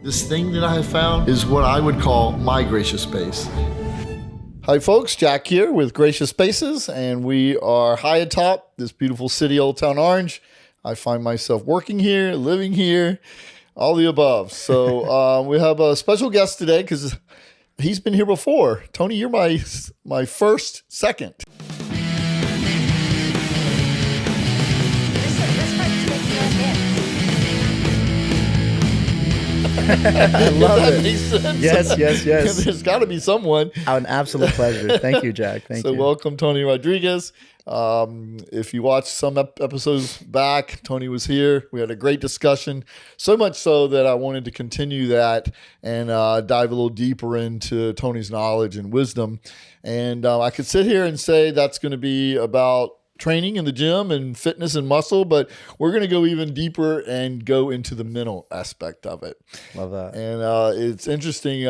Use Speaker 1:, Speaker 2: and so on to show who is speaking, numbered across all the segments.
Speaker 1: This thing that I have found is what I would call my gracious space. Hi folks, Jack here with Gracious Spaces, and we are high atop this beautiful city, Old Town Orange. I find myself working here, living here, all the above. So we have a special guest today because he's been here before. Tony, you're my first second.
Speaker 2: I love it.
Speaker 1: Makes sense?
Speaker 2: Yes.
Speaker 1: There's got to be someone.
Speaker 2: An absolute pleasure. Thank you, Jack. Thank you.
Speaker 1: So welcome, Tony Rodriguez. If you watched some episodes back, Tony was here. We had a great discussion, so much so that I wanted to continue that and dive a little deeper into Tony's knowledge and wisdom. And I could sit here and say that's going to be about training in the gym and fitness and muscle, but we're going to go even deeper and go into the mental aspect of it.
Speaker 2: Love that.
Speaker 1: And it's interesting.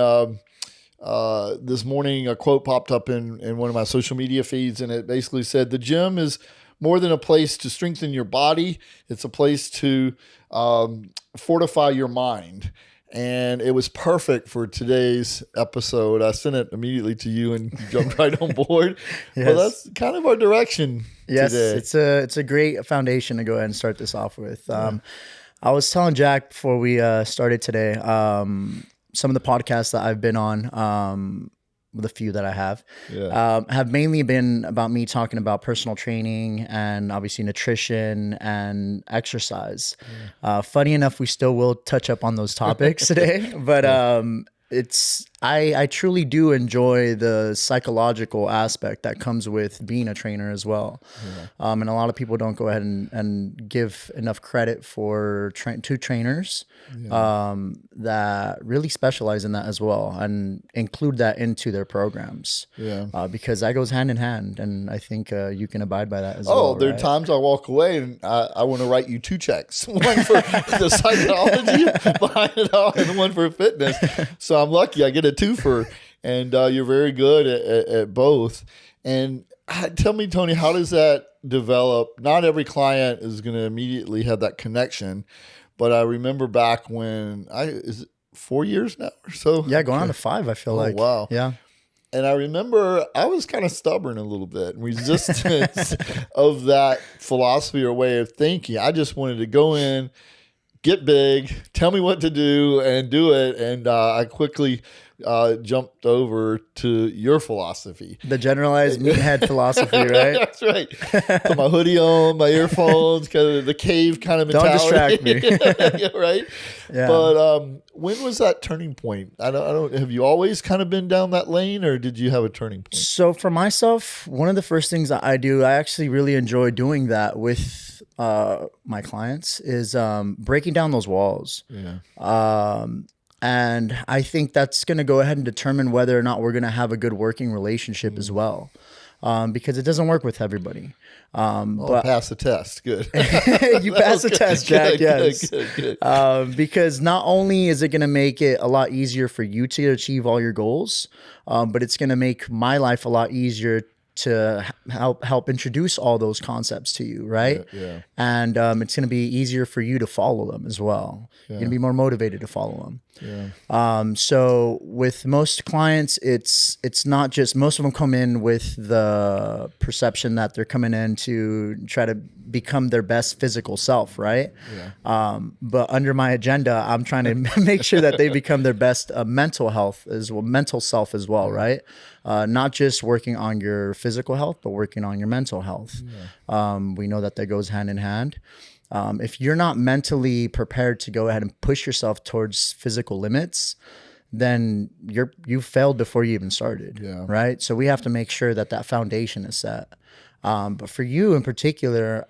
Speaker 1: This morning, a quote popped up in one of my social media feeds, and it basically said, the gym is more than a place to strengthen your body. It's a place to fortify your mind. And it was perfect for today's episode. I sent it immediately to you and you jumped right on board.
Speaker 2: Yes.
Speaker 1: Well, that's kind of our direction today.
Speaker 2: It's a great foundation to go ahead and start this off with. I was telling Jack before we started today, some of the podcasts that I've been on, the few that I have mainly been about me talking about personal training and obviously nutrition and exercise. Funny enough, we still will touch up on those topics today, but I truly do enjoy the psychological aspect that comes with being a trainer as well. And a lot of people don't go ahead and give enough credit for two trainers that really specialize in that as well and include that into their programs. Because that goes hand in hand, and I think you can abide by that as well.
Speaker 1: There are times I walk away and I want to write you two checks, one for the psychology behind it all and one for fitness. So I'm lucky I get a twofer, and you're very good at both. And tell me, Tony, how does that develop? Not every client is going to immediately have that connection, but I remember back when is it 4 years now or so?
Speaker 2: Yeah, going on to 5, I feel like.
Speaker 1: Wow.
Speaker 2: Yeah.
Speaker 1: And I remember I was kind of stubborn a little bit and resistant of that philosophy or way of thinking. I just wanted to go in, get big, tell me what to do, and do it. And I quickly jumped over to your philosophy.
Speaker 2: The generalized meathead philosophy, right?
Speaker 1: That's right. Put my hoodie on, my earphones, kind of the cave kind of mentality.
Speaker 2: Don't distract me.
Speaker 1: Right? Yeah. But when was that turning point? I don't. Have you always kind of been down that lane, or did you have a turning point?
Speaker 2: So for myself, one of the first things that I do, I actually really enjoy doing that with my clients, is breaking down those walls. And I think that's going to go ahead and determine whether or not we're going to have a good working relationship as well. Because it doesn't work with everybody.
Speaker 1: But pass the test. Good.
Speaker 2: You pass the test, Jack. Yes.
Speaker 1: Good.
Speaker 2: Because not only is it going to make it a lot easier for you to achieve all your goals, but it's going to make my life a lot easier to help introduce all those concepts to you, right?
Speaker 1: Yeah.
Speaker 2: And it's going to be easier for you to follow them as well. You're going to be more motivated to follow them. So with most clients, it's not just, most of them come in with the perception that they're coming in to try to become their best physical self, right? But under my agenda, I'm trying to make sure that they become their best mental self as well, right? Not just working on your physical health, but working on your mental health. We know that goes hand in hand. If you're not mentally prepared to go ahead and push yourself towards physical limits, then you failed before you even started, right? So we have to make sure that foundation is set. But for you in particular,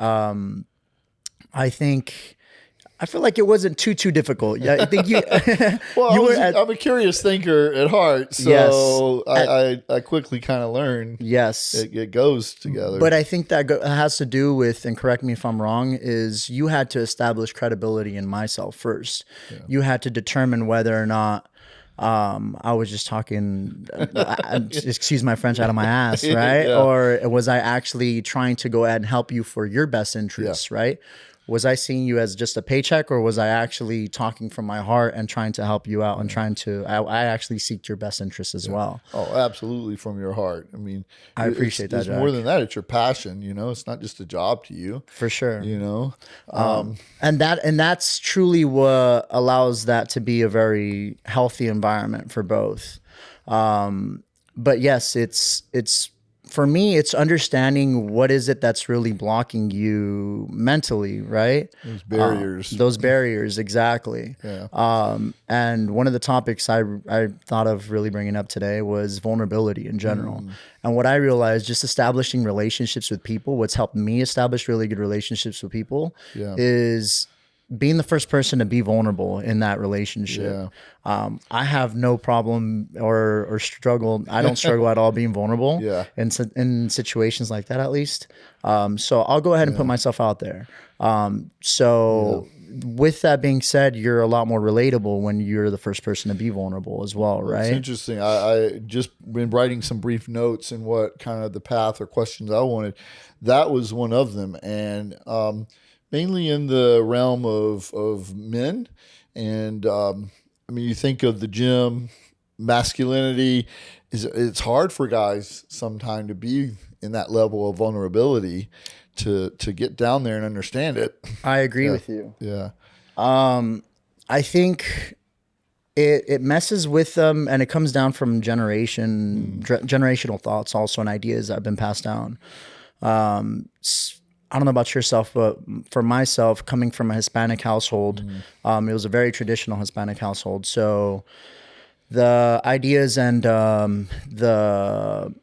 Speaker 2: I feel like it wasn't too difficult. Yeah, I think you.
Speaker 1: Well, I'm a curious thinker at heart, so I quickly kind of learned.
Speaker 2: Yes,
Speaker 1: it goes together.
Speaker 2: But I think that has to do with, and correct me if I'm wrong, is you had to establish credibility in myself first. You had to determine whether or not I was just talking, excuse my French, out of my ass, right? Or was I actually trying to go ahead and help you for your best interests, right? was I seeing you as just a paycheck, or was I actually talking from my heart and trying to help you out and trying to, I actually seek your best interest as well.
Speaker 1: Oh, absolutely, from your heart. I mean,
Speaker 2: I appreciate that,
Speaker 1: it's more
Speaker 2: Jack.
Speaker 1: than that. It's your passion. It's not just a job to you.
Speaker 2: For sure.
Speaker 1: And
Speaker 2: And that's truly what allows that to be a very healthy environment for both. But yes, it's for me, it's understanding what is it that's really blocking you mentally, right?
Speaker 1: those barriers.
Speaker 2: Those barriers, exactly.
Speaker 1: Yeah.
Speaker 2: And one of the topics I thought of really bringing up today was vulnerability in general. And what I realized, just establishing relationships with people, what's helped me establish really good relationships with people is being the first person to be vulnerable in that relationship. I have no problem or struggle. I don't struggle at all being vulnerable in situations like that, at least. So I'll go ahead and put myself out there. With that being said, you're a lot more relatable when you're the first person to be vulnerable as well, right?
Speaker 1: It's interesting. I just been writing some brief notes and what kind of the path or questions I wanted. That was one of them. And mainly in the realm of men. And I mean, you think of the gym, masculinity. It's hard for guys sometimes to be in that level of vulnerability to get down there and understand it.
Speaker 2: I agree with you.
Speaker 1: Yeah.
Speaker 2: I think it messes with them, and it comes down from generational thoughts also, and ideas that have been passed down. I don't know about yourself, but for myself, coming from a Hispanic household, it was a very traditional Hispanic household. So the ideas and the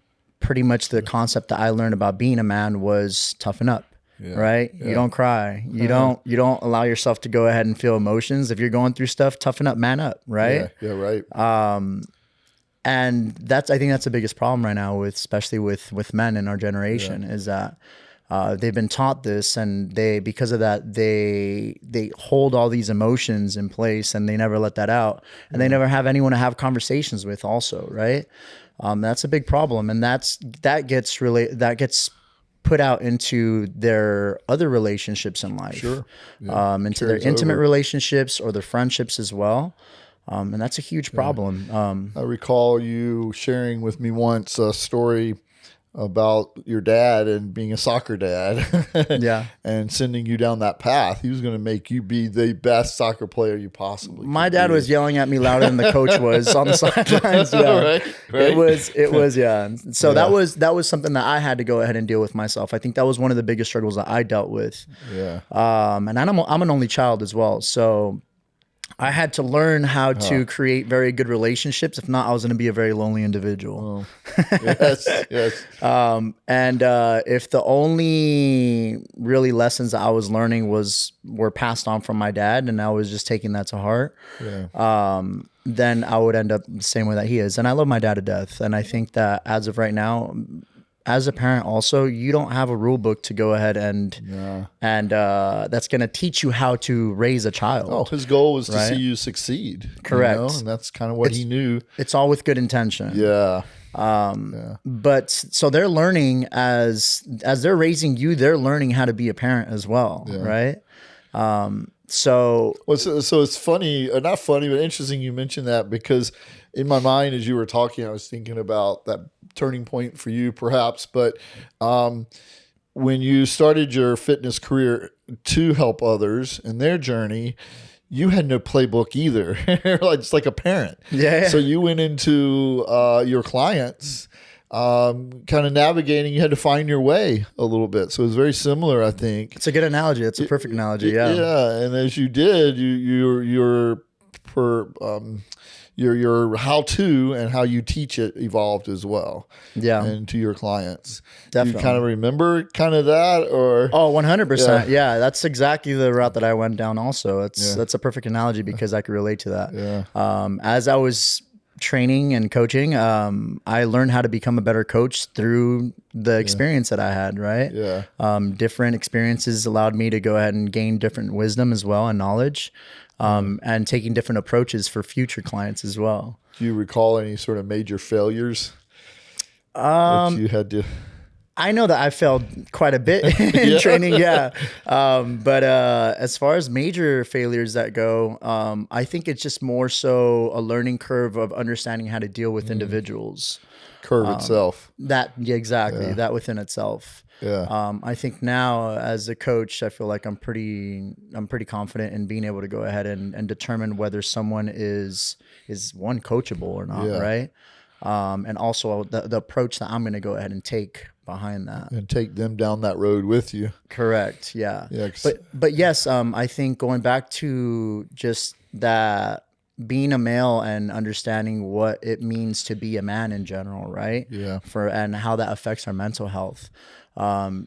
Speaker 2: pretty much the concept that I learned about being a man was toughen up. Right? You don't cry. You don't allow yourself to go ahead and feel emotions. If you're going through stuff, toughen up, man up, right?
Speaker 1: Yeah, right.
Speaker 2: And I think that's the biggest problem right now especially with men in our generation is that they've been taught this, and because of that, they hold all these emotions in place, and they never let that out, and they never have anyone to have conversations with also, right? That's a big problem, and that gets put out into their other relationships in life, into their intimate relationships or their friendships as well. And that's a huge problem.
Speaker 1: I recall you sharing with me once a story about your dad and being a soccer dad and sending you down that path. He was going to make you be the best soccer player you possibly
Speaker 2: My
Speaker 1: could
Speaker 2: dad
Speaker 1: be.
Speaker 2: was yelling at me louder than the coach was on the sidelines.
Speaker 1: Right.
Speaker 2: It was. So that was something that I had to go ahead and deal with myself. I think that was one of the biggest struggles that I dealt with. And I'm an only child as well. So I had to learn how to create very good relationships. If not, I was going to be a very lonely individual.
Speaker 1: Yes.
Speaker 2: And if the only really lessons that I was learning were passed on from my dad, and I was just taking that to heart, then I would end up the same way that he is. And I love my dad to death. And I think that as of right now, as a parent also, you don't have a rule book to go ahead and that's going to teach you how to raise a child.
Speaker 1: Oh, his goal was to see you succeed.
Speaker 2: Correct.
Speaker 1: And that's kind of what he knew.
Speaker 2: It's all with good intention.
Speaker 1: Yeah.
Speaker 2: But so they're learning as they're raising you, they're learning how to be a parent as well. Right. So
Speaker 1: it's funny, not funny, but interesting you mentioned that, because in my mind, as you were talking, I was thinking about that turning point for you perhaps. But when you started your fitness career to help others in their journey, you had no playbook either. Just like a parent.
Speaker 2: Yeah.
Speaker 1: So you went into your clients kind of navigating. You had to find your way a little bit. So it was very similar, I think.
Speaker 2: It's a good analogy. It's a perfect analogy.
Speaker 1: Yeah. And as you did, your how-to and how you teach it evolved as well. Yeah. And to your clients. Definitely. Do you kind of remember kind of that, or?
Speaker 2: Oh, 100%. Yeah. That's exactly the route that I went down also. That's a perfect analogy because I could relate to that.
Speaker 1: Yeah.
Speaker 2: As I was training and coaching, I learned how to become a better coach through the experience that I had, right?
Speaker 1: Yeah.
Speaker 2: Different experiences allowed me to go ahead and gain different wisdom as well and knowledge. And taking different approaches for future clients as well.
Speaker 1: Do you recall any sort of major failures that you had to?
Speaker 2: I know that I failed quite a bit in training, yeah. But as far as major failures that go, I think it's just more so a learning curve of understanding how to deal with individuals.
Speaker 1: Curve itself.
Speaker 2: Yeah, exactly. That within itself.
Speaker 1: Yeah.
Speaker 2: I think now as a coach, I feel like I'm pretty confident in being able to go ahead and determine whether someone is one coachable or not,
Speaker 1: Yeah.
Speaker 2: right? And also the approach that I'm going to go ahead and take behind that.
Speaker 1: And take them down that road with you.
Speaker 2: Correct. Yeah.
Speaker 1: Yeah.
Speaker 2: But yes, I think going back to just that being a male and understanding what it means to be a man in general, right?
Speaker 1: Yeah.
Speaker 2: And how that affects our mental health.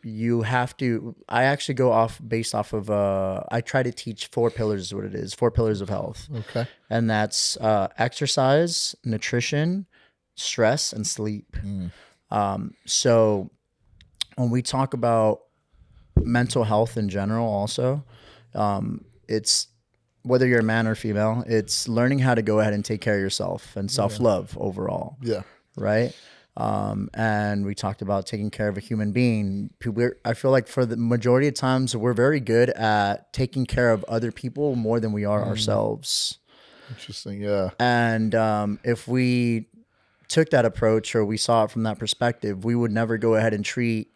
Speaker 2: You have to. I actually go based off of. I try to teach 4 pillars is what it is. 4 pillars of health.
Speaker 1: Okay.
Speaker 2: And that's exercise, nutrition, stress, and sleep. So when we talk about mental health in general, also, it's whether you're a man or female, it's learning how to go ahead and take care of yourself and self-love overall.
Speaker 1: Yeah.
Speaker 2: Right. And we talked about taking care of a human being. I feel like for the majority of times, we're very good at taking care of other people more than we are ourselves.
Speaker 1: Interesting. Yeah.
Speaker 2: And if we took that approach or we saw it from that perspective, we would never go ahead and treat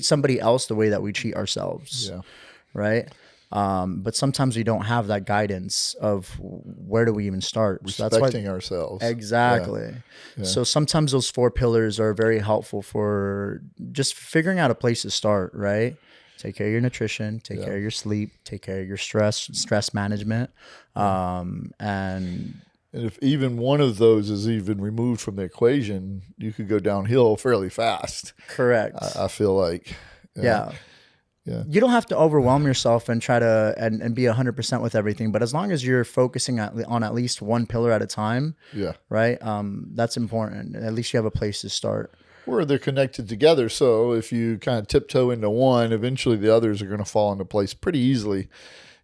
Speaker 2: somebody else the way that we treat ourselves.
Speaker 1: Yeah.
Speaker 2: Right. But sometimes we don't have that guidance of where do we even start.
Speaker 1: Respecting ourselves.
Speaker 2: Exactly.
Speaker 1: Yeah.
Speaker 2: So sometimes those 4 pillars are very helpful for just figuring out a place to start, right? Take care of your nutrition, take care of your sleep, take care of your stress management. And
Speaker 1: if even one of those is even removed from the equation, you could go downhill fairly fast.
Speaker 2: Correct.
Speaker 1: I feel like.
Speaker 2: Yeah. You don't have to overwhelm yourself and try to and be 100% with everything, but as long as you're focusing on at least one pillar at a time, right? That's important. At least you have a place to start.
Speaker 1: Or they're connected together, so if you kind of tiptoe into one, eventually the others are going to fall into place pretty easily.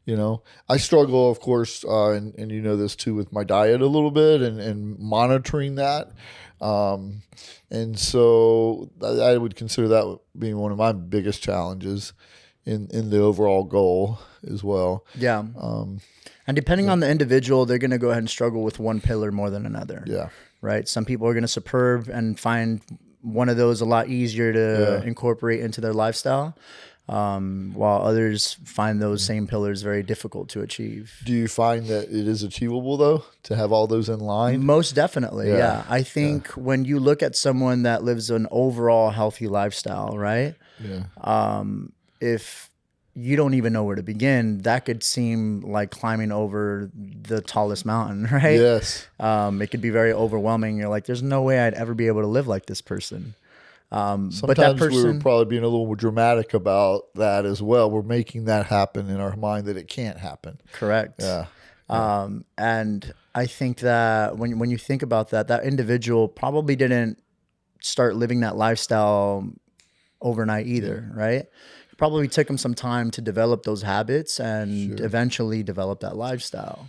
Speaker 1: You know, I struggle, of course, and you know this too, with my diet a little bit and monitoring that. And so I would consider that being one of my biggest challenges in the overall goal as well.
Speaker 2: Yeah. And depending on the individual, they're going to go ahead and struggle with one pillar more than another.
Speaker 1: Yeah.
Speaker 2: Right. Some people are going to superb and find one of those a lot easier to incorporate into their lifestyle. While others find those same pillars very difficult to achieve.
Speaker 1: Do you find that it is achievable, though, to have all those in line?
Speaker 2: Most definitely, yeah. I think when you look at someone that lives an overall healthy lifestyle, right?
Speaker 1: Yeah.
Speaker 2: If you don't even know where to begin, that could seem like climbing over the tallest mountain, right?
Speaker 1: Yes.
Speaker 2: It could be very overwhelming. You're like, there's no way I'd ever be able to live like this person.
Speaker 1: Sometimes
Speaker 2: but that person,
Speaker 1: we're probably being a little more dramatic about that as well. We're making that happen in our mind that it can't happen.
Speaker 2: Correct.
Speaker 1: Yeah.
Speaker 2: And I think that when you think about that, that individual probably didn't start living that lifestyle overnight either, right? It probably took them some time to develop those habits and eventually develop that lifestyle.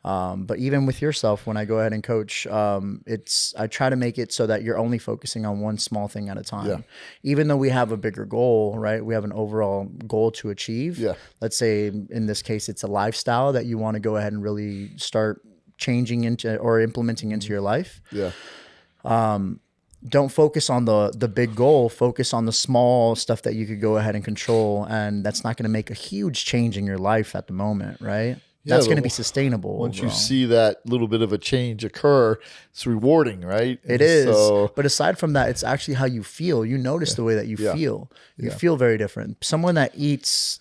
Speaker 2: But even with yourself, when I go ahead and coach, I try to make it so that you're only focusing on one small thing at a time.
Speaker 1: Yeah.
Speaker 2: Even though we have a bigger goal, right? We have an overall goal to achieve.
Speaker 1: Yeah.
Speaker 2: Let's say in this case, it's a lifestyle that you want to go ahead and really start changing into or implementing into your life.
Speaker 1: Yeah.
Speaker 2: Don't focus on the big goal. Focus on the small stuff that you could go ahead and control. And that's not going to make a huge change in your life at the moment, right? That's going to be sustainable.
Speaker 1: Once
Speaker 2: overall.
Speaker 1: you see that little bit of a change occur, it's rewarding, right?
Speaker 2: It is. But aside from that, it's actually how you feel. You notice the way that you feel. You feel very different. Someone that eats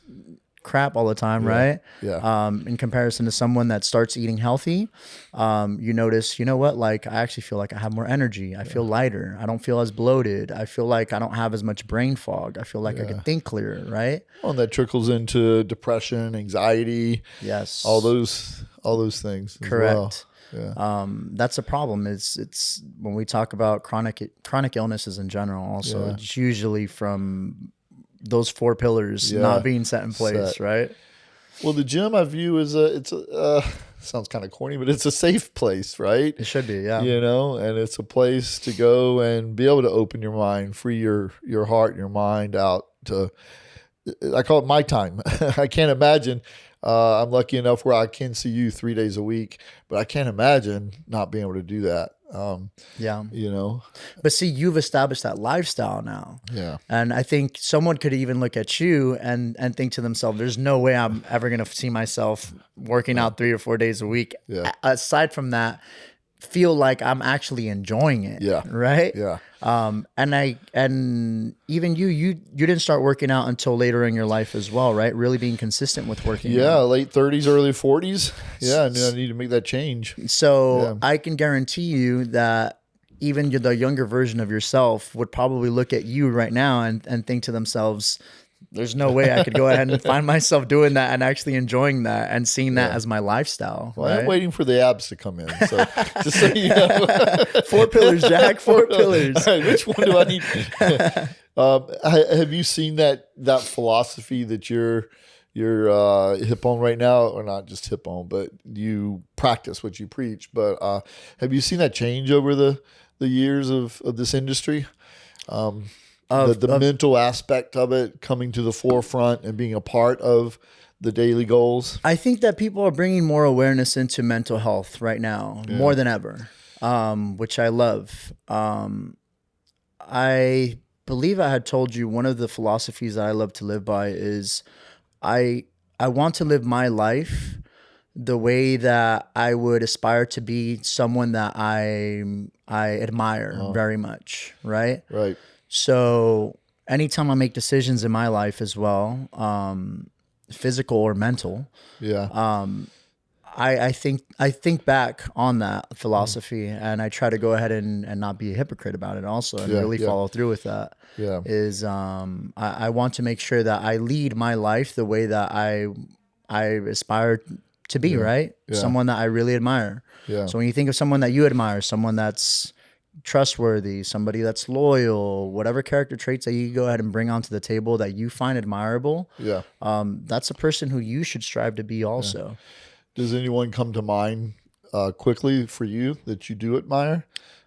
Speaker 2: crap all the time, right?
Speaker 1: Yeah.
Speaker 2: In comparison to someone that starts eating healthy, you notice, you know what? Like, I actually feel like I have more energy. I feel lighter. I don't feel as bloated. I feel like I don't have as much brain fog. I feel like I can think clearer, right?
Speaker 1: Well, and that trickles into depression, anxiety.
Speaker 2: Yes.
Speaker 1: All those things.
Speaker 2: Correct.
Speaker 1: As well. Yeah.
Speaker 2: That's a problem. It's when we talk about chronic illnesses in general. Also, it's usually from those 4 pillars not being set in place, right?
Speaker 1: Well, the gym I view is sounds kind of corny, but it's a safe place, right?
Speaker 2: It should be, yeah.
Speaker 1: You know, and it's a place to go and be able to open your mind, free your heart and your mind out to, I call it my time. I can't imagine. I'm lucky enough where I can see you 3 days a week, but I can't imagine not being able to do that.
Speaker 2: Yeah.
Speaker 1: You know,
Speaker 2: But see, you've established that lifestyle now.
Speaker 1: yeah,
Speaker 2: And I think someone could even look at you and think to themselves, there's no way I'm ever going to see myself working out 3 or 4 days a week.
Speaker 1: Yeah.
Speaker 2: Aside from that, feel like I'm actually enjoying it.
Speaker 1: Yeah.
Speaker 2: Right.
Speaker 1: yeah.
Speaker 2: And even you didn't start working out until later in your life as well, right? Really being consistent with working
Speaker 1: Yeah,
Speaker 2: out.
Speaker 1: late 30s, early 40s. Yeah, I knew I need to make that change.
Speaker 2: So
Speaker 1: Yeah.
Speaker 2: I can guarantee you that even the younger version of yourself would probably look at you right now and think to themselves, there's no way I could go ahead and find myself doing that and actually enjoying that and seeing that as my lifestyle.
Speaker 1: Well,
Speaker 2: right?
Speaker 1: I'm waiting for the abs to come in. So just so you know.
Speaker 2: 4 pillars, Jack. 4 pillars.
Speaker 1: All right, which one do I need? Have you seen that philosophy that you're hip on right now, or not just hip on, but you practice what you preach? But have you seen that change over the years of this industry? The mental aspect of it coming to the forefront and being a part of the daily goals.
Speaker 2: I think that people are bringing more awareness into mental health right now, more than ever, which I love. I believe I had told you one of the philosophies that I love to live by is I want to live my life the way that I would aspire to be someone that I admire very much, right?
Speaker 1: Right.
Speaker 2: So anytime I make decisions in my life as well, physical or mental,
Speaker 1: Yeah.
Speaker 2: I think back on that philosophy and I try to go ahead and not be a hypocrite about it also and really follow through with that.
Speaker 1: Yeah.
Speaker 2: Is I want to make sure that I lead my life the way that I aspire to be, right?
Speaker 1: Yeah.
Speaker 2: Someone that I really admire.
Speaker 1: Yeah.
Speaker 2: So when you think of someone that you admire, someone that's trustworthy, somebody that's loyal, whatever character traits that you go ahead and bring onto the table that you find admirable,
Speaker 1: Yeah.
Speaker 2: that's a person who you should strive to be also.
Speaker 1: Does anyone come to mind quickly for you that you do admire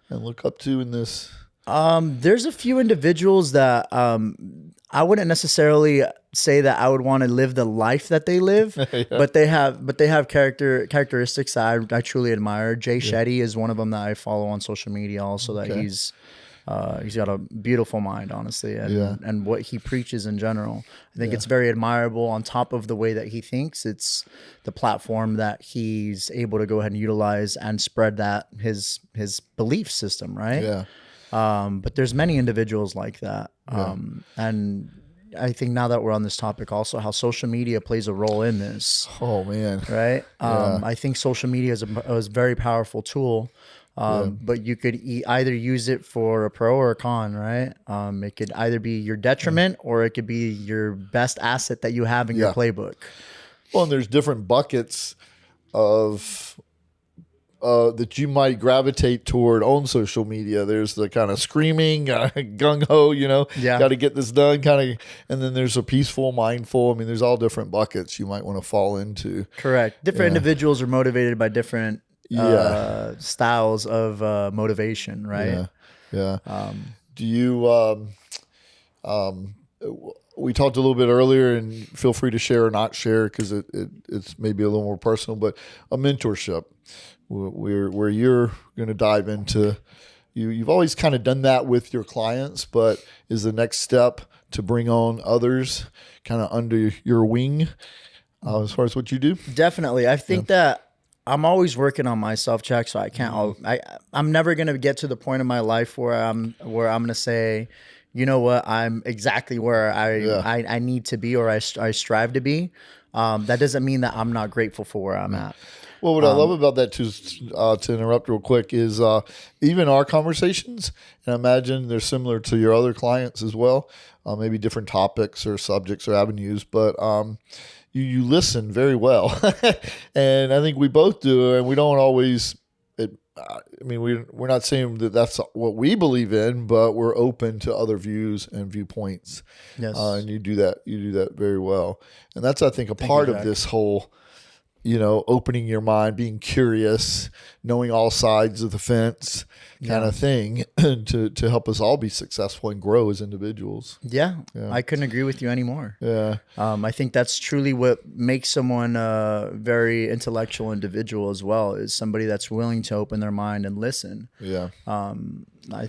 Speaker 1: and look up to in this?
Speaker 2: There's a few individuals that I wouldn't necessarily say that I would want to live the life that they live, but they have characteristics that I truly admire. Jay Shetty is one of them that I follow on social media. Also, that he's got a beautiful mind, honestly, and what he preaches in general. I think it's very admirable. On top of the way that he thinks, it's the platform that he's able to go ahead and utilize and spread that his belief system, right?
Speaker 1: Yeah.
Speaker 2: But there's many individuals like that. And I think now that we're on this topic also, how social media plays a role in this.
Speaker 1: Oh man.
Speaker 2: Right. I think social media is a very powerful tool. But you could either use it for a pro or a con, right? It could either be your detriment or it could be your best asset that you have in your playbook.
Speaker 1: Well, and there's different buckets of that you might gravitate toward on social media. There's the kind of screaming, gung ho, got to get this done kind of, and then there's a peaceful, mindful. I mean, there's all different buckets you might want to fall into. Correct.
Speaker 2: Different individuals are motivated by different styles of motivation, right?
Speaker 1: Yeah. Do you? We talked a little bit earlier, and feel free to share or not share because it's maybe a little more personal. But a mentorship, where you're going to dive into. You've always kind of done that with your clients, but is the next step to bring on others kind of under your wing as far as what you do?
Speaker 2: Definitely. I think that I'm always working on myself, Jack, so I can't. I'm never going to get to the point in my life where I'm going to say, you know what, I'm exactly where I need to be or I strive to be. That doesn't mean that I'm not grateful for where I'm at.
Speaker 1: Well, what I love about that too, to interrupt real quick, is even our conversations, and I imagine they're similar to your other clients as well, maybe different topics or subjects or avenues, but you listen very well. And I think we both do, and we don't always, we're not saying that that's what we believe in, but we're open to other views and viewpoints. Yes. And you do that very well. And that's, I think, a part of this whole opening your mind, being curious, knowing all sides of the fence kind of thing to help us all be successful and grow as individuals.
Speaker 2: Yeah, I couldn't agree with you anymore.
Speaker 1: Yeah.
Speaker 2: I think that's truly what makes someone a very intellectual individual as well, is somebody that's willing to open their mind and listen.
Speaker 1: Yeah.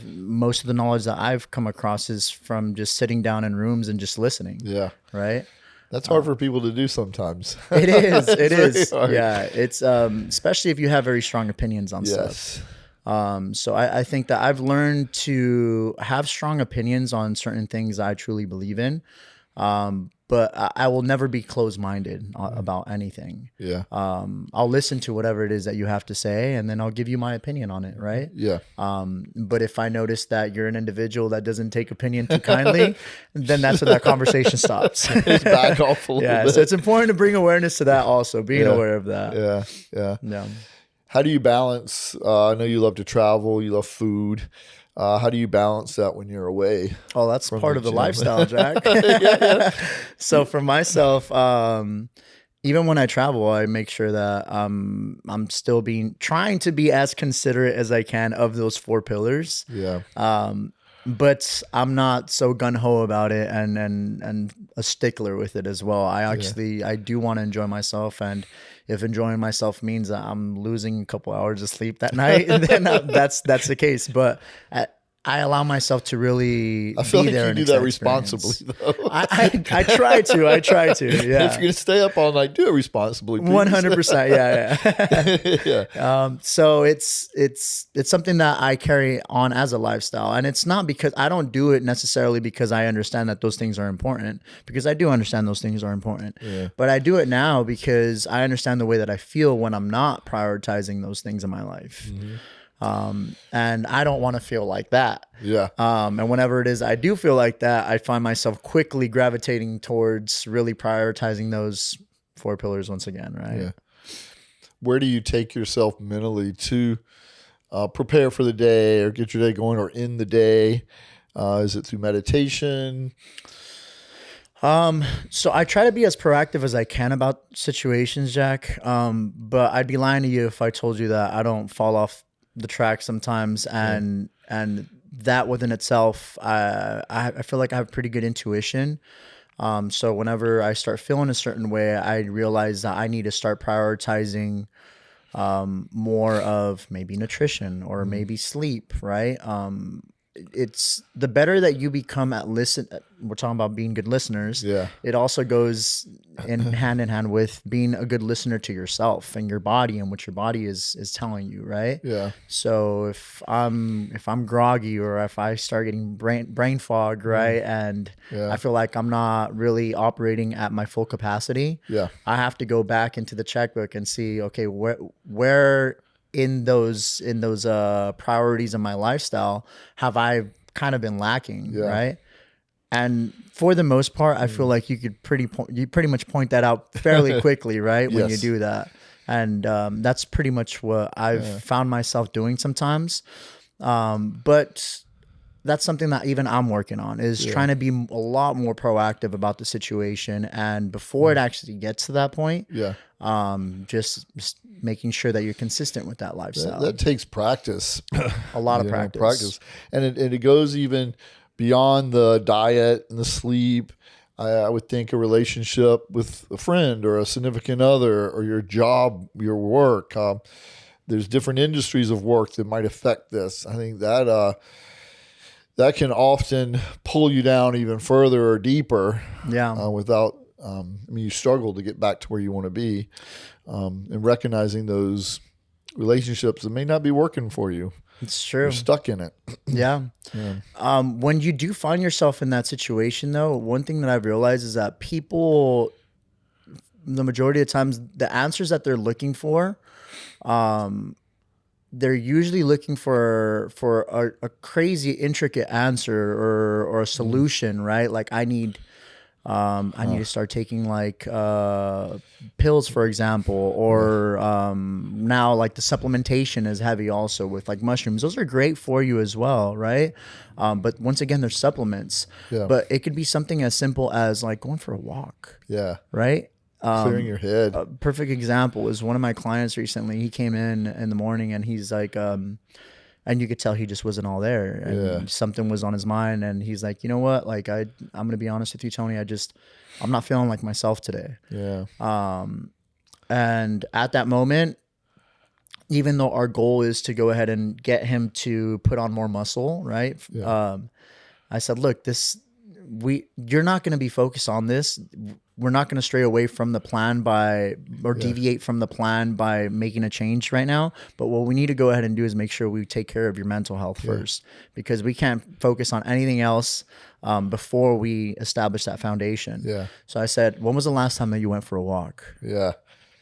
Speaker 2: Most of the knowledge that I've come across is from just sitting down in rooms and just listening.
Speaker 1: Yeah.
Speaker 2: Right.
Speaker 1: That's hard for people to do sometimes.
Speaker 2: It is. It is.
Speaker 1: Hard.
Speaker 2: Yeah. It's especially if you have very strong opinions on stuff. So I think that I've learned to have strong opinions on certain things I truly believe in. But I will never be closed-minded about anything.
Speaker 1: Yeah.
Speaker 2: I'll listen to whatever it is that you have to say, and then I'll give you my opinion on it, right?
Speaker 1: Yeah.
Speaker 2: But if I notice that you're an individual that doesn't take opinion too kindly, then that's when that conversation stops.
Speaker 1: It's back off a little bit.
Speaker 2: So it's important to bring awareness to that also, being aware of that.
Speaker 1: Yeah. How do you balance? I know you love to travel, you love food. How do you balance that when you're away?
Speaker 2: Oh, that's part of the lifestyle, Jack. So for myself, even when I travel, I make sure that I'm still trying to be as considerate as I can of those 4 pillars.
Speaker 1: Yeah.
Speaker 2: But I'm not so gung-ho about it and a stickler with it as well. I do want to enjoy myself, and if enjoying myself means that I'm losing a couple hours of sleep that night, then that's the case. But I allow myself to really.
Speaker 1: I feel
Speaker 2: be
Speaker 1: like
Speaker 2: there
Speaker 1: you
Speaker 2: and
Speaker 1: do that
Speaker 2: experience.
Speaker 1: responsibly, though.
Speaker 2: I try to. I try to. Yeah.
Speaker 1: If you're gonna stay up all night, do it responsibly.
Speaker 2: 100%. Yeah.
Speaker 1: Yeah.
Speaker 2: So it's something that I carry on as a lifestyle, and it's not because I don't do it necessarily because I understand that those things are important, because I do understand those things are important.
Speaker 1: Yeah.
Speaker 2: But I do it now because I understand the way that I feel when I'm not prioritizing those things in my life.
Speaker 1: Mm-hmm.
Speaker 2: And I don't want to feel like that.
Speaker 1: Yeah.
Speaker 2: And whenever it is I do feel like that, I find myself quickly gravitating towards really prioritizing those 4 pillars once again, right?
Speaker 1: Yeah. Where do you take yourself mentally to prepare for the day or get your day going or in the day? Is it through meditation?
Speaker 2: So I try to be as proactive as I can about situations, Jack. But I'd be lying to you if I told you that I don't fall off the track sometimes, and that within itself, I feel like I have pretty good intuition. So whenever I start feeling a certain way, I realize that I need to start prioritizing more of maybe nutrition or maybe sleep, right? It's the better that you become at listen. We're talking about being good listeners.
Speaker 1: Yeah.
Speaker 2: It also goes in hand with being a good listener to yourself and your body and what your body is telling you, right?
Speaker 1: Yeah.
Speaker 2: So if I'm groggy or if I start getting brain fog, right, and I feel like I'm not really operating at my full capacity, I have to go back into the checkbook and see, okay, where in those priorities in my lifestyle have I kind of been lacking, right? And for the most part, I feel like you could pretty much point that out fairly quickly, right? When you do that. And that's pretty much what I've found myself doing sometimes. But that's something that even I'm working on, is trying to be a lot more proactive about the situation. And before it actually gets to that point, just making sure that you're consistent with that lifestyle.
Speaker 1: That takes practice.
Speaker 2: A lot of practice.
Speaker 1: And it goes even beyond the diet and the sleep. I would think a relationship with a friend or a significant other or your job, your work. There's different industries of work that might affect this. I think that that can often pull you down even further or deeper. Without, you struggle to get back to where you want to be, and recognizing those relationships that may not be working for you.
Speaker 2: It's true.
Speaker 1: You're stuck in it.
Speaker 2: When you do find yourself in that situation, though, one thing that I've realized is that people, the majority of times, the answers that they're looking for, they're usually looking for a crazy intricate answer or a solution, right? Like I need to start taking like pills, for example, or now like the supplementation is heavy also with like mushrooms. Those are great for you as well, right? But once again, they're supplements. But it could be something as simple as like going for a walk. Right?
Speaker 1: Clearing your head.
Speaker 2: A perfect example was one of my clients recently. He came in the morning and he's like, and you could tell he just wasn't all there, and something was on his mind. And he's like, you know what? Like, I'm going to be honest with you, Tony. I'm not feeling like myself today.
Speaker 1: Yeah.
Speaker 2: And at that moment, even though our goal is to go ahead and get him to put on more muscle, right?
Speaker 1: Yeah.
Speaker 2: I said, look, you're not going to be focused on this. We're not going to stray away from the plan deviate from the plan by making a change right now. But what we need to go ahead and do is make sure we take care of your mental health first, because we can't focus on anything else before we establish that foundation.
Speaker 1: Yeah.
Speaker 2: So I said, when was the last time that you went for a walk?
Speaker 1: Yeah.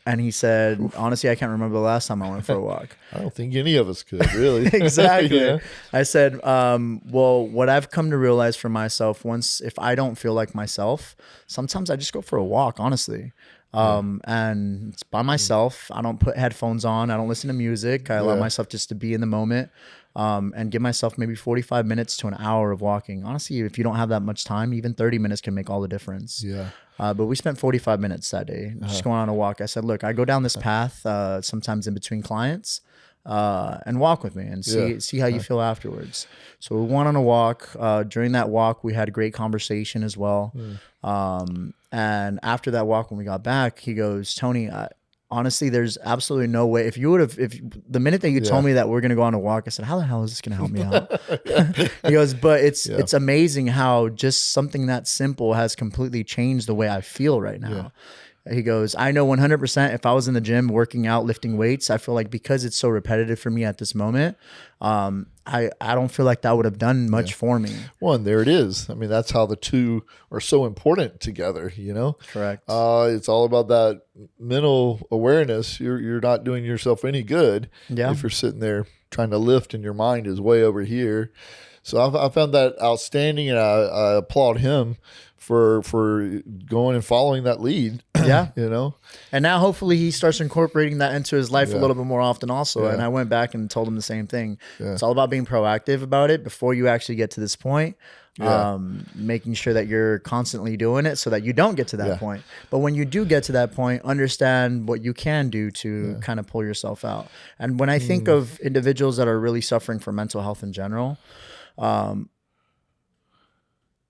Speaker 2: And he said, honestly, I can't remember the last time I went for a walk.
Speaker 1: I don't think any of us could, really.
Speaker 2: Exactly.
Speaker 1: Yeah.
Speaker 2: I said, well, what I've come to realize for myself, if I don't feel like myself, sometimes I just go for a walk, honestly. And it's by myself. I don't put headphones on. I don't listen to music. I allow myself just to be in the moment. And give myself maybe 45 minutes to an hour of walking. Honestly, if you don't have that much time, even 30 minutes can make all the difference.
Speaker 1: Yeah.
Speaker 2: But we spent 45 minutes that day just going on a walk. I said, look, I go down this path sometimes in between clients and walk with me and see how you feel afterwards. So we went on a walk. During that walk, we had a great conversation as well. And after that walk, when we got back, he goes, Tony, honestly, there's absolutely no way. If the minute that you told me that we're going to go on a walk, I said, how the hell is this going to help me out? He goes, but it's amazing how just something that simple has completely changed the way I feel right now. He goes, I know 100% if I was in the gym working out, lifting weights, I feel like because it's so repetitive for me at this moment, I don't feel like that would have done much for me.
Speaker 1: Well, and there it is. I mean, that's how the two are so important together, you know?
Speaker 2: Correct.
Speaker 1: It's all about that mental awareness. You're not doing yourself any good if you're sitting there trying to lift and your mind is way over here. So I found that outstanding, and I applaud him for going and following that lead.
Speaker 2: Yeah.
Speaker 1: You know?
Speaker 2: And now hopefully he starts incorporating that into his life a little bit more often also. And I went back and told him the same thing. It's all about being proactive about it before you actually get to this point. Making sure that you're constantly doing it so that you don't get to that point. But when you do get to that point, understand what you can do to kind of pull yourself out. And when I think of individuals that are really suffering from mental health in general,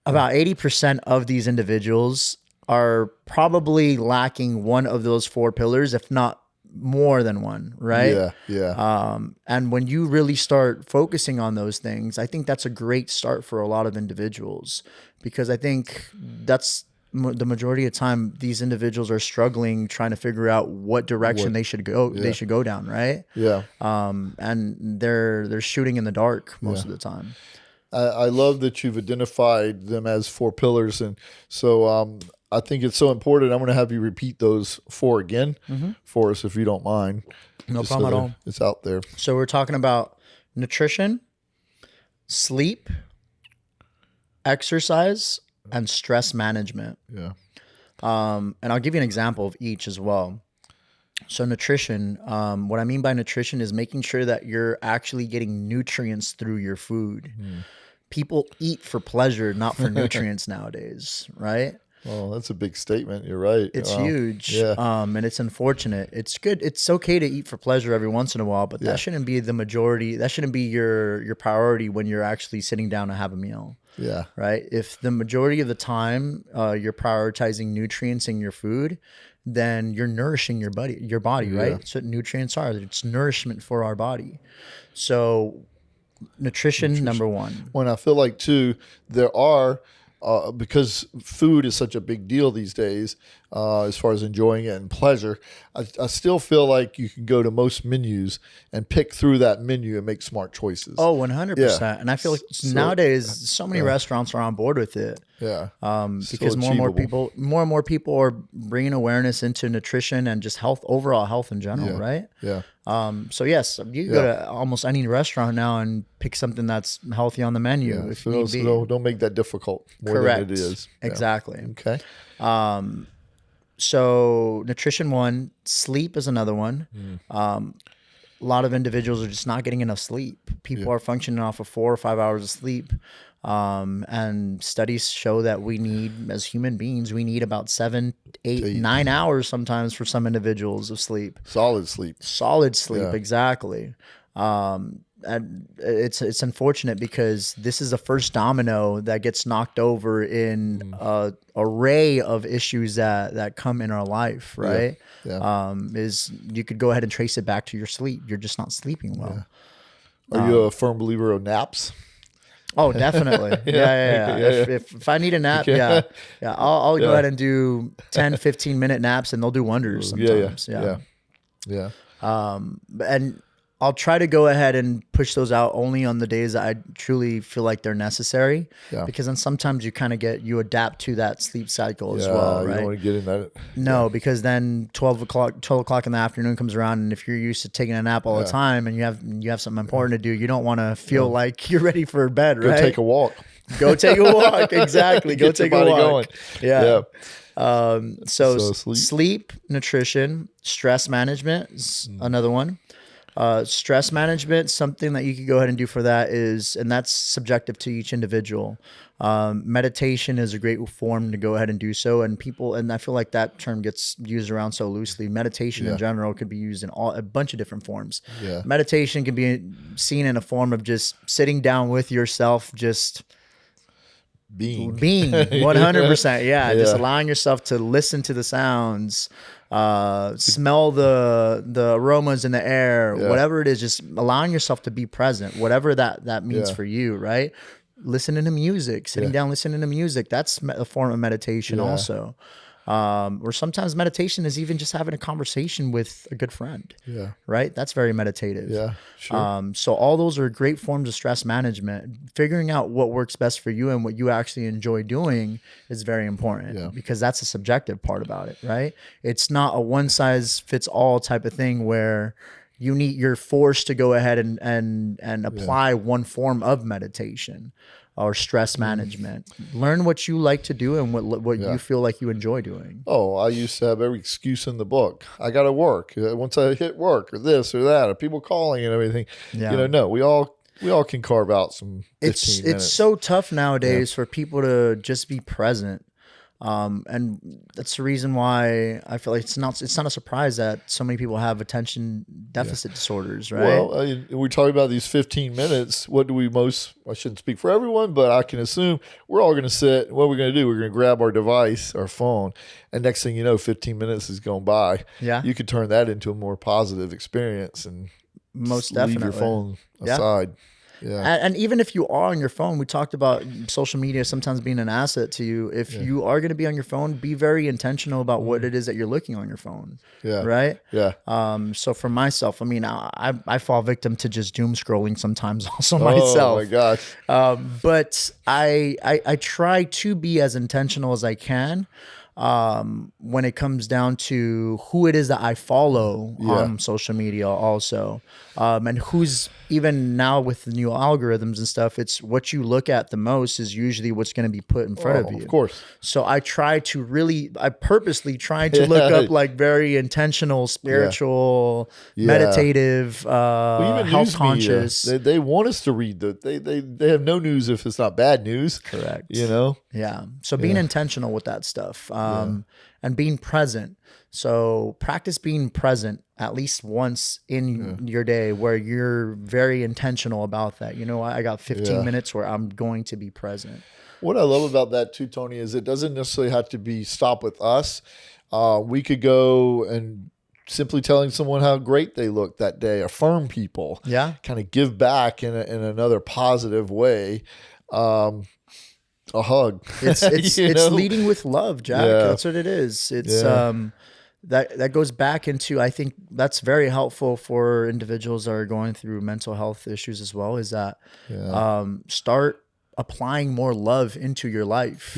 Speaker 2: about 80% of these individuals are probably lacking one of those four pillars, if not more than one, right? And when you really start focusing on those things, I think that's a great start for a lot of individuals, because I think that's the majority of the time these individuals are struggling trying to figure out what direction they should go. They should go down, right? And they're shooting in the dark most of the time.
Speaker 1: I love that you've identified them as four pillars, and so I think it's so important. I'm going to have you repeat those four again for us, if you don't mind.
Speaker 2: No problem at all.
Speaker 1: It's out there.
Speaker 2: So we're talking about nutrition, sleep, exercise, and stress management. And I'll give you an example of each as well. So nutrition, what I mean by nutrition is making sure that you're actually getting nutrients through your food. People eat for pleasure, not for nutrients nowadays, right?
Speaker 1: Oh, that's a big statement. You're right.
Speaker 2: It's huge. And it's unfortunate. It's good. It's okay to eat for pleasure every once in a while, but that shouldn't be the majority. That shouldn't be your priority when you're actually sitting down to have a meal. Right. If the majority of the time you're prioritizing nutrients in your food, then you're nourishing your body, right? That's what nutrients are. It's nourishment for our body. So nutrition. Number one.
Speaker 1: When I feel like too, there are, because food is such a big deal these days, as far as enjoying it and pleasure, I still feel like you can go to most menus and pick through that menu and make smart choices.
Speaker 2: Oh, 100%. And I feel like nowadays so many restaurants are on board with it. Because more and more people are bringing awareness into nutrition and just health, overall health in general, right? So yes, you can go to almost any restaurant now and pick something that's healthy on the menu. If need be.
Speaker 1: So don't make that difficult more than it is.
Speaker 2: Exactly.
Speaker 1: Okay.
Speaker 2: So nutrition one, sleep is another one. A lot of individuals are just not getting enough sleep. People are functioning off of 4 or 5 hours of sleep. And studies show that we need, as human beings, we need about 7, 8, 9 hours sometimes for some individuals of sleep.
Speaker 1: Solid sleep.
Speaker 2: Exactly. And it's unfortunate because this is the first domino that gets knocked over in a array of issues that come in our life, right? Is you could go ahead and trace it back to your sleep. You're just not sleeping well.
Speaker 1: Are you a firm believer of naps?
Speaker 2: Oh, definitely. Yeah. If I need a nap, I'll go ahead and do 10, 15-minute naps, and they'll do wonders sometimes.
Speaker 1: Yeah.
Speaker 2: And I'll try to go ahead and push those out only on the days that I truly feel like they're necessary. Yeah. Because then sometimes you adapt to that sleep cycle as well, right?
Speaker 1: You don't want to get in that.
Speaker 2: No, because then 12 o'clock in the afternoon comes around, and if you're used to taking a nap all the time and you have something important to do, you don't want to feel like you're ready for bed, right?
Speaker 1: Go take a walk.
Speaker 2: Go take a walk. Exactly. Go take a walk. Going. Yeah. So sleep, nutrition, stress management is another one. Stress management, something that you could go ahead and do for that is, and that's subjective to each individual. Meditation is a great form to go ahead and do so. And I feel like that term gets used around so loosely. Meditation in general could be used in a bunch of different forms. Yeah. Meditation can be seen in a form of just sitting down with yourself, just being 100%. Just allowing yourself to listen to the sounds, smell the aromas in the air, whatever it is, just allowing yourself to be present, whatever that means for you, right? Listening to music, sitting down, listening to music. That's a form of meditation also. Or sometimes meditation is even just having a conversation with a good friend. Yeah. Right? That's very meditative. Yeah, sure. So all those are great forms of stress management. Figuring out what works best for you and what you actually enjoy doing is very important because that's a subjective part about it, right? It's not a one size fits all type of thing where you're forced to go ahead and apply one form of meditation or stress management. Learn what you like to do and what you feel like you enjoy doing.
Speaker 1: Oh, I used to have every excuse in the book. I got to work. Once I hit work or this or that, or people calling and everything. Yeah. No, we all can carve out some 15 minutes.
Speaker 2: It's so tough nowadays for people to just be present. And that's the reason why I feel like it's not a surprise that so many people have attention deficit disorders, right?
Speaker 1: Well, we're talking about these 15 minutes. What do I shouldn't speak for everyone, but I can assume we're all going to sit. What we're going to do, we're going to grab our device, our phone, and next thing you know, 15 minutes is going by. Yeah. You could turn that into a more positive experience and
Speaker 2: most definitely
Speaker 1: leave your phone aside.
Speaker 2: Yeah. And even if you are on your phone, we talked about social media sometimes being an asset to you. If you are going to be on your phone, be very intentional about what it is that you're looking on your phone. Yeah. Right? Yeah. So for myself, I mean, I fall victim to just doom scrolling sometimes also myself.
Speaker 1: Oh my gosh.
Speaker 2: But I try to be as intentional as I can when it comes down to who it is that I follow on social media also. And who's, even now with the new algorithms and stuff, it's what you look at the most is usually what's going to be put in front of you.
Speaker 1: Of course.
Speaker 2: So I purposely try to look up like very intentional, spiritual, meditative, health conscious.
Speaker 1: They want us to read they have no news if it's not bad news.
Speaker 2: Correct.
Speaker 1: Yeah.
Speaker 2: So being intentional with that stuff, and being present. So practice being present at least once in your day where you're very intentional about that. I got 15 minutes where I'm going to be present.
Speaker 1: What I love about that too, Tony, is it doesn't necessarily have to stop with us. We could go and simply telling someone how great they look that day, affirm people, kind of give back in another positive way. A hug.
Speaker 2: It's leading with love, Jack. That's what it is. It's that goes back into, I think that's very helpful for individuals that are going through mental health issues as well, is that start applying more love into your life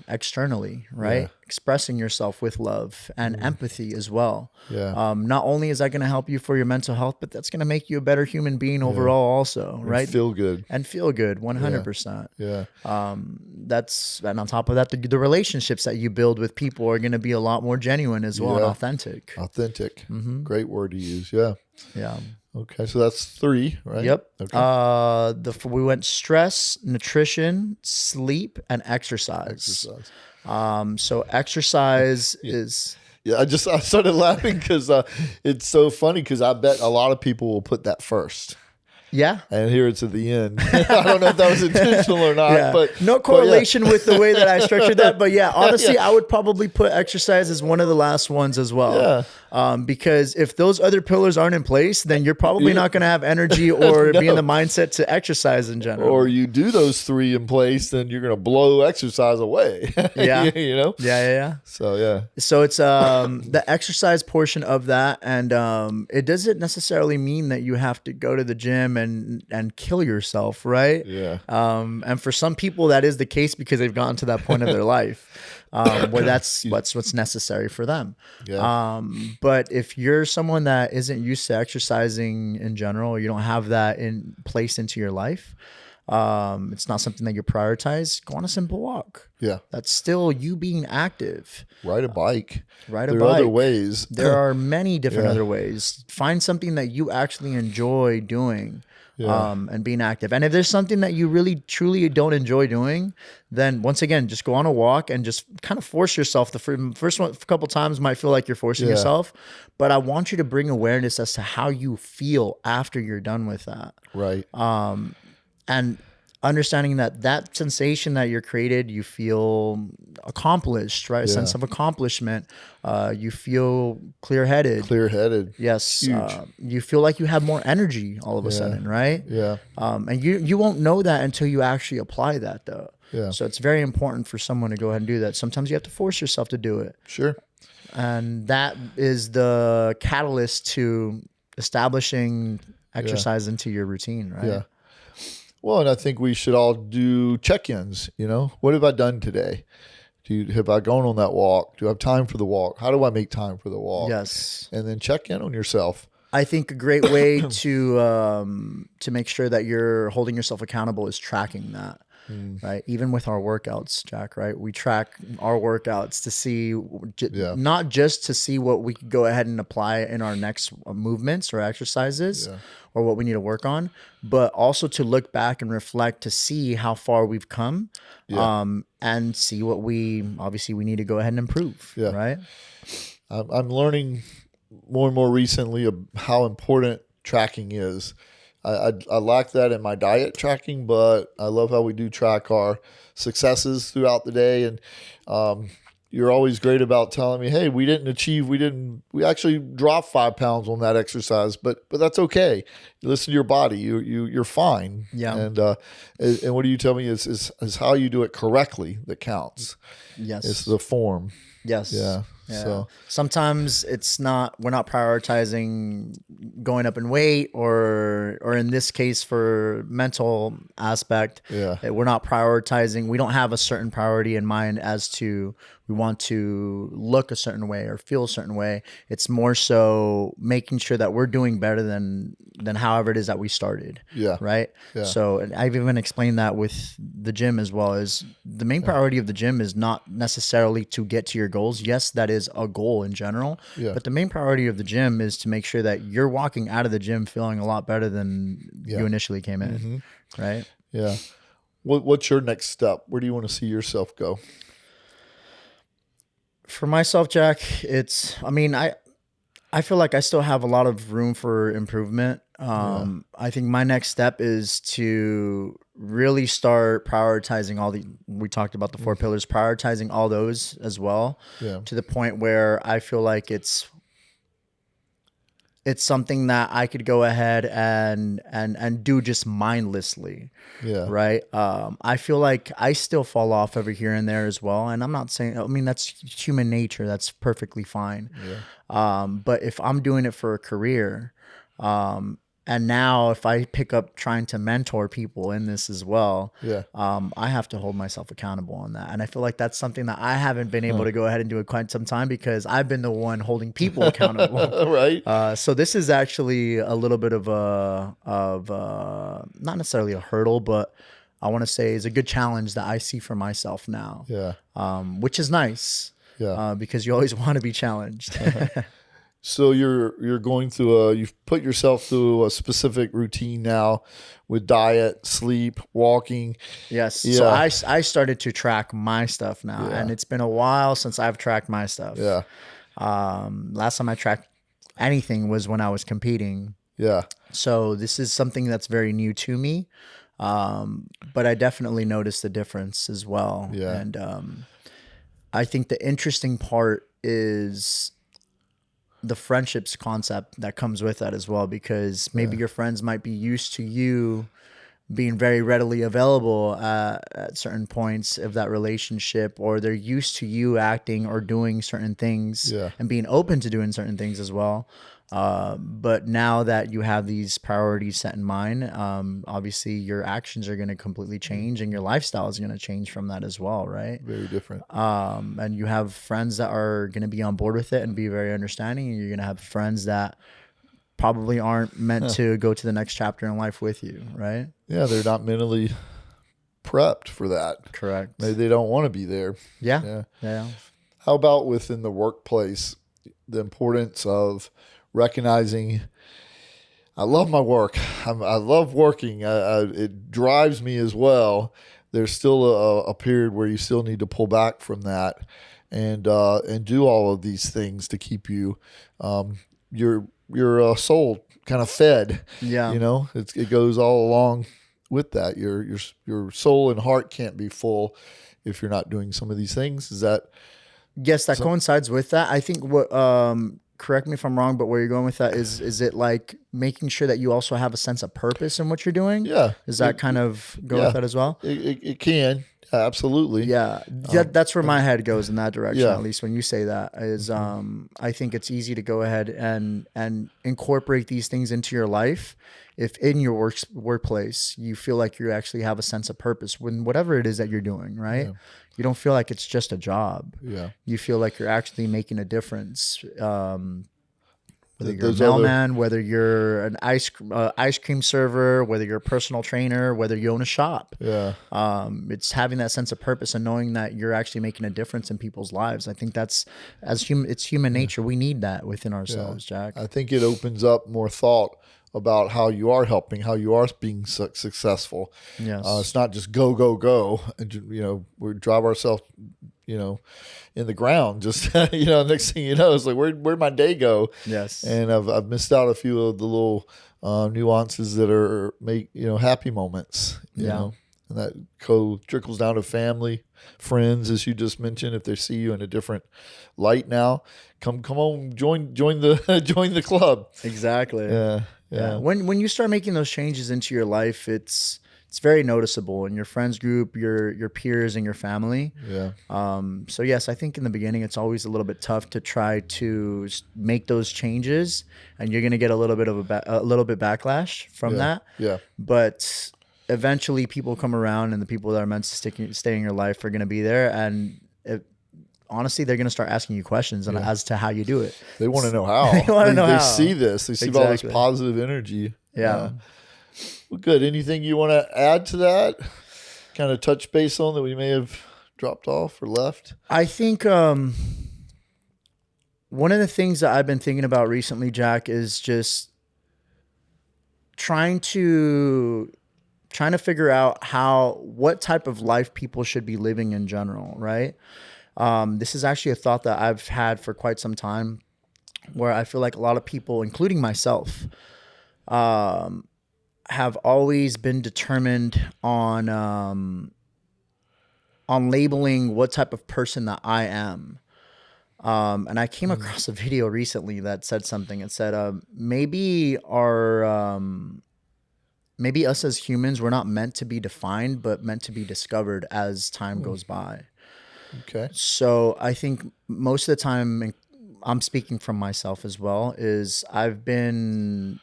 Speaker 2: externally, right? expressing yourself with love and empathy as well.
Speaker 1: Yeah.
Speaker 2: Not only is that going to help you for your mental health, but that's going to make you a better human being overall also, right?
Speaker 1: Feel good.
Speaker 2: And feel good 100%.
Speaker 1: Yeah.
Speaker 2: And on top of that, the relationships that you build with people are going to be a lot more genuine as well and authentic.
Speaker 1: Authentic. Great word to use. Yeah.
Speaker 2: Yeah.
Speaker 1: Okay. So that's 3, right?
Speaker 2: Yep.
Speaker 1: Okay.
Speaker 2: We went stress, nutrition, sleep, and exercise. So exercise is...
Speaker 1: Yeah, I started laughing because it's so funny because I bet a lot of people will put that first.
Speaker 2: Yeah.
Speaker 1: And here it's at the end. I don't know if that was intentional or not, but
Speaker 2: no correlation with the way that I structured that. But yeah, honestly, I would probably put exercise as one of the last ones as well. Yeah. Because if those other pillars aren't in place, then you're probably not going to have energy or be in the mindset to exercise in general.
Speaker 1: Or you do those 3 in place, then you're going to blow exercise away.
Speaker 2: Yeah.
Speaker 1: You know?
Speaker 2: Yeah.
Speaker 1: So, yeah.
Speaker 2: So it's the exercise portion of that. And it doesn't necessarily mean that you have to go to the gym and kill yourself, right?
Speaker 1: Yeah.
Speaker 2: And for some people, that is the case because they've gotten to that point of their life where that's what's necessary for them.
Speaker 1: Yeah.
Speaker 2: But if you're someone that isn't used to exercising in general, you don't have that in place into your life, it's not something that you prioritize, go on a simple walk.
Speaker 1: Yeah.
Speaker 2: That's still you being active.
Speaker 1: Ride a bike.
Speaker 2: Ride a bike.
Speaker 1: There are other ways.
Speaker 2: There are many different other ways. Find something that you actually enjoy doing. And being active. And if there's something that you really truly don't enjoy doing, then once again, just go on a walk and just kind of force yourself. The first one, a couple times might feel like you're forcing yourself, but I want you to bring awareness as to how you feel after you're done with that.
Speaker 1: Right.
Speaker 2: And understanding that sensation that you're created, you feel accomplished, right? A sense of accomplishment. You feel clear-headed. Yes. You feel like you have more energy all of a sudden, right?
Speaker 1: Yeah.
Speaker 2: And you won't know that until you actually apply that though.
Speaker 1: Yeah.
Speaker 2: So it's very important for someone to go ahead and do that. Sometimes you have to force yourself to do it.
Speaker 1: Sure.
Speaker 2: And that is the catalyst to establishing exercise into your routine, right?
Speaker 1: Yeah. Well, and I think we should all do check-ins. You know, what have I done today? Have I gone on that walk? Do I have time for the walk? How do I make time for the walk?
Speaker 2: Yes.
Speaker 1: And then check in on yourself.
Speaker 2: I think a great way to make sure that you're holding yourself accountable is tracking that. Right. Even with our workouts, Jack, right? We track our workouts to see, not just to see what we could go ahead and apply in our next movements or exercises or what we need to work on, but also to look back and reflect to see how far we've come and see what we need to go ahead and improve. Yeah. Right.
Speaker 1: I'm learning more and more recently of how important tracking is. I like that in my diet tracking, but I love how we do track our successes throughout the day. And you're always great about telling me, hey, we actually dropped 5 pounds on that exercise, but that's okay. You listen to your body, you're fine.
Speaker 2: Yeah.
Speaker 1: And what do you tell me is how you do it correctly that counts.
Speaker 2: Yes.
Speaker 1: It's the form.
Speaker 2: Yes.
Speaker 1: Yeah. So
Speaker 2: sometimes we're not prioritizing going up in weight or in this case for mental aspect, we're not prioritizing. We don't have a certain priority in mind as to we want to look a certain way or feel a certain way. It's more so making sure that we're doing better than however it is that we started. Yeah. Right. Yeah. So and I've even explained that with the gym as well. Is the main priority of the gym is not necessarily to get to your goals. Yes, that is a goal in general. Yeah. But the main priority of the gym is to make sure that you're walking out of the gym feeling a lot better than you initially came in. Mm-hmm. Right.
Speaker 1: Yeah. What's your next step? Where do you want to see yourself go?
Speaker 2: For myself, Jack, I feel like I still have a lot of room for improvement. I think my next step is to really start prioritizing we talked about the 4 pillars, prioritizing all those as well, to the point where I feel like it's something that I could go ahead and do just mindlessly. Yeah. Right. I feel like I still fall off every here and there as well. And I'm not saying, that's human nature. That's perfectly fine. Yeah. But if I'm doing it for a career, And now if I pick up trying to mentor people in this as well,
Speaker 1: Yeah.
Speaker 2: I have to hold myself accountable on that. And I feel like that's something that I haven't been able to go ahead and do in quite some time because I've been the one holding people accountable.
Speaker 1: Right.
Speaker 2: So this is actually a little bit of not necessarily a hurdle, but I want to say is a good challenge that I see for myself now,
Speaker 1: Yeah.
Speaker 2: which is nice
Speaker 1: Yeah.
Speaker 2: because you always want to be challenged.
Speaker 1: So you're going through you've put yourself through a specific routine now with diet, sleep, walking.
Speaker 2: Yes. So
Speaker 1: Yeah.
Speaker 2: I started to track my stuff now,
Speaker 1: Yeah.
Speaker 2: and it's been a while since I've tracked my stuff.
Speaker 1: Yeah.
Speaker 2: Last time I tracked anything was when I was competing.
Speaker 1: Yeah.
Speaker 2: So this is something that's very new to me. But I definitely noticed the difference as well.
Speaker 1: Yeah.
Speaker 2: And I think the interesting part is the friendships concept that comes with that as well, because maybe your friends might be used to you being very readily available at certain points of that relationship, or they're used to you acting or doing certain things
Speaker 1: Yeah.
Speaker 2: and being open to doing certain things as well. But now that you have these priorities set in mind, obviously your actions are going to completely change and your lifestyle is going to change from that as well, right?
Speaker 1: Very different.
Speaker 2: And you have friends that are going to be on board with it and be very understanding, and you're going to have friends that probably aren't meant to go to the next chapter in life with you, right?
Speaker 1: Yeah, they're not mentally prepped for that.
Speaker 2: Correct.
Speaker 1: Maybe they don't want to be there.
Speaker 2: Yeah.
Speaker 1: Yeah.
Speaker 2: Yeah.
Speaker 1: How about within the workplace, the importance of recognizing I love my work. I love working. It drives me as well. There's still a period where you still need to pull back from that and do all of these things to keep you your soul kind of fed.
Speaker 2: Yeah.
Speaker 1: You know, it goes all along with that. Your soul and heart can't be full if you're not doing some of these things. Is that
Speaker 2: Yes, that coincides with that. I think what correct me if I'm wrong, but where you're going with that is it like making sure that you also have a sense of purpose in what you're doing?
Speaker 1: yeah?
Speaker 2: Does that kind of go
Speaker 1: yeah.
Speaker 2: with that as well?
Speaker 1: It can absolutely.
Speaker 2: Yeah, that's where my head goes in that direction.
Speaker 1: Yeah.
Speaker 2: At least when you say that, is I think it's easy to go ahead and incorporate these things into your life. If in your workplace you feel like you actually have a sense of purpose when whatever it is that you're doing, right?
Speaker 1: Yeah.
Speaker 2: You don't feel like it's just a job.
Speaker 1: Yeah.
Speaker 2: You feel like you're actually making a difference. Whether you're a
Speaker 1: Those
Speaker 2: mailman, whether you're an ice cream server, whether you're a personal trainer, whether you own a shop.
Speaker 1: Yeah.
Speaker 2: It's having that sense of purpose and knowing that you're actually making a difference in people's lives. I think that's it's human nature. We need that within ourselves, Jack.
Speaker 1: I think it opens up more thought about how you are helping, how you are being successful.
Speaker 2: Yes.
Speaker 1: It's not just go, go, go. And, you know, we drive ourselves, you know, in the ground. Just, you know, next thing you know, it's like, where'd my day go?
Speaker 2: Yes.
Speaker 1: And I've missed out a few of the little nuances that are happy moments, you know, and that trickles down to family, friends, as you just mentioned. If they see you in a different light now, come on, join the join the club.
Speaker 2: Exactly.
Speaker 1: Yeah.
Speaker 2: When you start making those changes into your life, it's very noticeable in your friends group, your peers, and your family.
Speaker 1: Yeah.
Speaker 2: So yes, I think in the beginning it's always a little bit tough to try to make those changes, and you're gonna get a little bit of a little bit backlash from that.
Speaker 1: Yeah.
Speaker 2: But eventually, people come around, and the people that are meant to stay in your life are gonna be there, and honestly, they're going to start asking you questions as to how you do it.
Speaker 1: They want to know how.
Speaker 2: They want to know how.
Speaker 1: They see this. They see all this positive energy.
Speaker 2: Yeah.
Speaker 1: Well, good. Anything you want to add to that? Kind of touch base on that we may have dropped off or left?
Speaker 2: I think one of the things that I've been thinking about recently, Jack, is just trying to figure out what type of life people should be living in general, right? This is actually a thought that I've had for quite some time, where I feel like a lot of people, including myself, have always been determined on labeling what type of person that I am. And I came across a video recently that said something. It said, maybe us as humans, we're not meant to be defined, but meant to be discovered as time goes by.
Speaker 1: Okay.
Speaker 2: So I think most of the time, I'm speaking from myself as well, is I've been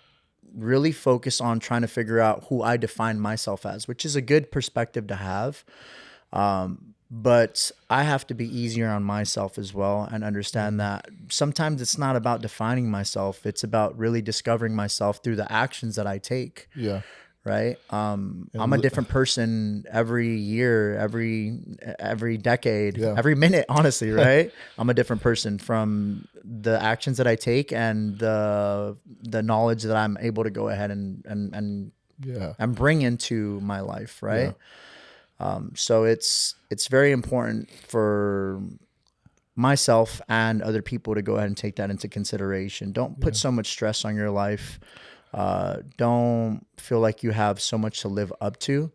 Speaker 2: really focus on trying to figure out who I define myself as, which is a good perspective to have. But I have to be easier on myself as well and understand that sometimes it's not about defining myself. It's about really discovering myself through the actions that I take.
Speaker 1: Yeah.
Speaker 2: Right. I'm a different person every year, every decade, every minute, honestly. Right. I'm a different person from the actions that I take and the knowledge that I'm able to go ahead and bring into my life. Right.
Speaker 1: Yeah.
Speaker 2: So it's very important for myself and other people to go ahead and take that into consideration. Don't put so much stress on your life. Don't feel like you have so much to live up to.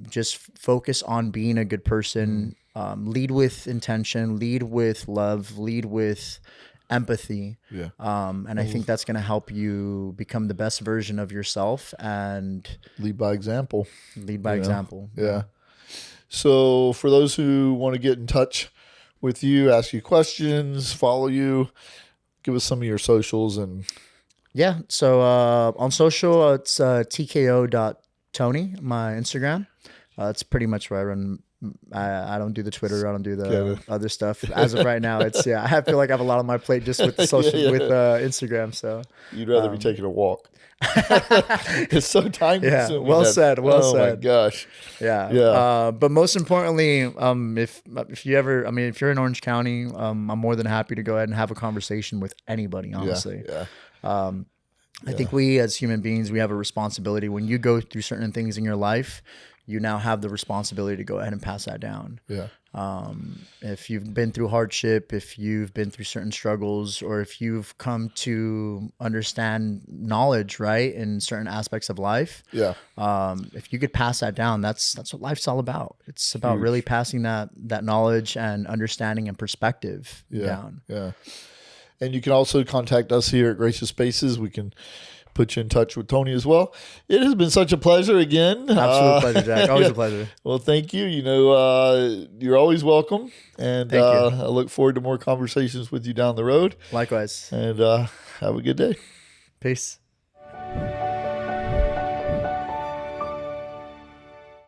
Speaker 2: Just focus on being a good person. Lead with intention, lead with love, lead with empathy.
Speaker 1: Yeah.
Speaker 2: And I think that's going to help you become the best version of yourself and
Speaker 1: lead by example.
Speaker 2: Yeah.
Speaker 1: So for those who want to get in touch with you, ask you questions, follow you, give us some of your socials. And
Speaker 2: yeah, so on social, it's tko.tony, my Instagram. It's pretty much where I run. I don't do the Twitter. I don't do the other stuff. As of right now, it's I feel like I have a lot on my plate just with the social with Instagram. So
Speaker 1: you'd rather be taking a walk. It's so time consuming.
Speaker 2: Well said.
Speaker 1: Oh my gosh.
Speaker 2: Yeah. But most importantly, if you ever, if you're in Orange County, I'm more than happy to go ahead and have a conversation with anybody. Honestly. I think we as human beings, we have a responsibility. When you go through certain things in your life, you now have the responsibility to go ahead and pass that down.
Speaker 1: Yeah.
Speaker 2: If you've been through hardship, if you've been through certain struggles, or if you've come to understand knowledge, right, in certain aspects of life, if you could pass that down, that's what life's all about. It's about really passing that knowledge and understanding and perspective down.
Speaker 1: Yeah. And you can also contact us here at Gracious Spaces. We can put you in touch with Tony as well. It has been such a pleasure again.
Speaker 2: Absolute pleasure, Jack. Always a pleasure.
Speaker 1: Well, thank you. You're always welcome. And I look forward to more conversations with you down the road.
Speaker 2: Likewise.
Speaker 1: And have a good day.
Speaker 2: Peace.